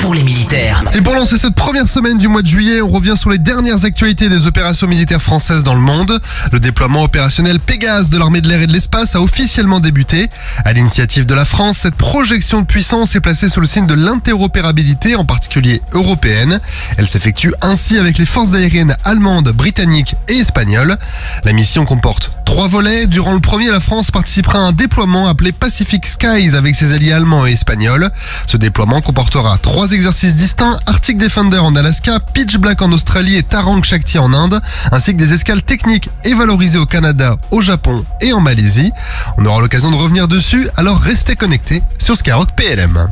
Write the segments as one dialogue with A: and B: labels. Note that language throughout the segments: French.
A: pour les militaires.
B: Et pour lancer cette première semaine du mois de juillet, on revient sur les dernières actualités des opérations militaires françaises dans le monde. Le déploiement opérationnel Pégase de l'armée de l'air et de l'espace a officiellement débuté. À l'initiative de la France, cette projection de puissance est placée sous le signe de l'interopérabilité, en particulier européenne. Elle s'effectue ainsi avec les forces aériennes allemandes, britanniques et espagnoles. La mission comporte 3 volets. Durant le premier, la France participera à un déploiement appelé Pacific Skies avec ses alliés allemands et espagnols. Ce déploiement comportera 3 exercices distincts, Arctic Defender en Alaska, Pitch Black en Australie et Tarang Shakti en Inde, ainsi que des escales techniques et valorisées au Canada, au Japon et en Malaisie. On aura l'occasion de revenir dessus, alors restez connectés sur Skyrock PLM.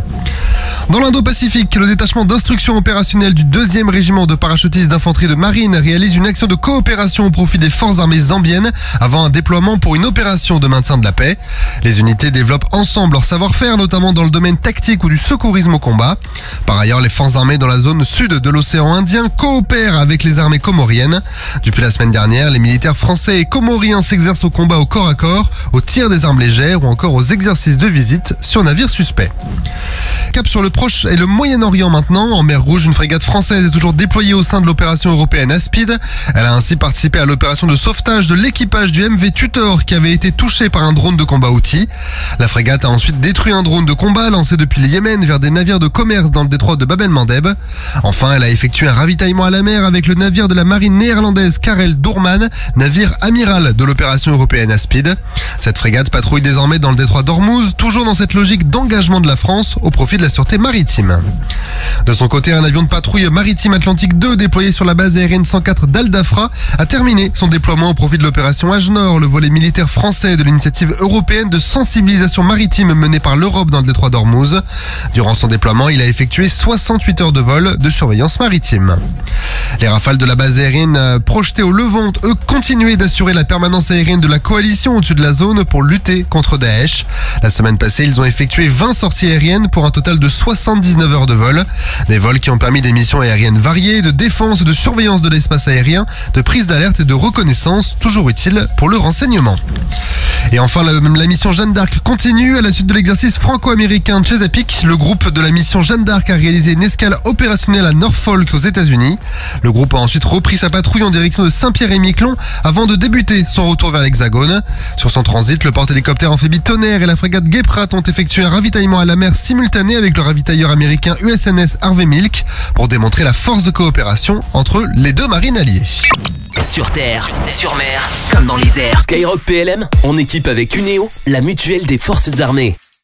B: Dans l'Indo-Pacifique, le détachement d'instruction opérationnelle du 2e régiment de parachutistes d'infanterie de marine réalise une action de coopération au profit des forces armées zambiennes avant un déploiement pour une opération de maintien de la paix. Les unités développent ensemble leur savoir-faire, notamment dans le domaine tactique ou du secourisme au combat. Par ailleurs, les forces armées dans la zone sud de l'océan Indien coopèrent avec les armées comoriennes. Depuis la semaine dernière, les militaires français et comoriens s'exercent au combat au corps à corps, au tir des armes légères ou encore aux exercices de visite sur navires suspects. Cap sur le Proche et le Moyen-Orient maintenant. En mer Rouge, une frégate française est toujours déployée au sein de l'opération européenne Aspide. Elle a ainsi participé à l'opération de sauvetage de l'équipage du MV Tutor qui avait été touché par un drone de combat outil. La frégate a ensuite détruit un drone de combat lancé depuis le Yémen vers des navires de commerce dans le détroit de Bab el-Mandeb. Enfin, elle a effectué un ravitaillement à la mer avec le navire de la marine néerlandaise Karel Doorman, navire amiral de l'opération européenne Aspide. Cette frégate patrouille désormais dans le détroit d'Ormuz, toujours dans cette logique d'engagement de la France au profit de la sûreté maritime. De son côté, un avion de patrouille maritime Atlantique 2 déployé sur la base aérienne 104 d'Al Dafra a terminé son déploiement au profit de l'opération Ajnor, le volet militaire français de l'initiative européenne de sensibilisation maritime menée par l'Europe dans le détroit d'Ormuz. Durant son déploiement, il a effectué 68 heures de vol de surveillance maritime. Les rafales de la base aérienne projetées au Levant, eux, continuaient d'assurer la permanence aérienne de la coalition au-dessus de la zone pour lutter contre Daesh. La semaine passée, ils ont effectué 20 sorties aériennes pour un total de 79 heures de vol. Des vols qui ont permis des missions aériennes variées, de défense, de surveillance de l'espace aérien, de prise d'alerte et de reconnaissance, toujours utiles pour le renseignement. Et enfin, la mission Jeanne d'Arc continue. À la suite de l'exercice franco-américain Chesapeake, le groupe de la mission Jeanne d'Arc a réalisé une escale opérationnelle à Norfolk aux États-Unis. Le groupe a ensuite repris sa patrouille en direction de Saint-Pierre-et-Miquelon avant de débuter son retour vers l'Hexagone. Sur son transit, le porte-hélicoptère amphibie Tonnerre et la frégate Guéprat ont effectué un ravitaillement à la mer simultané avec le ravitailleur américain USNS Harvey Milk pour démontrer la force de coopération entre les deux marines alliées.
A: Sur terre, sur mer, comme dans les airs. Skyrock PLM, en équipe avec Uneo, la mutuelle des forces armées.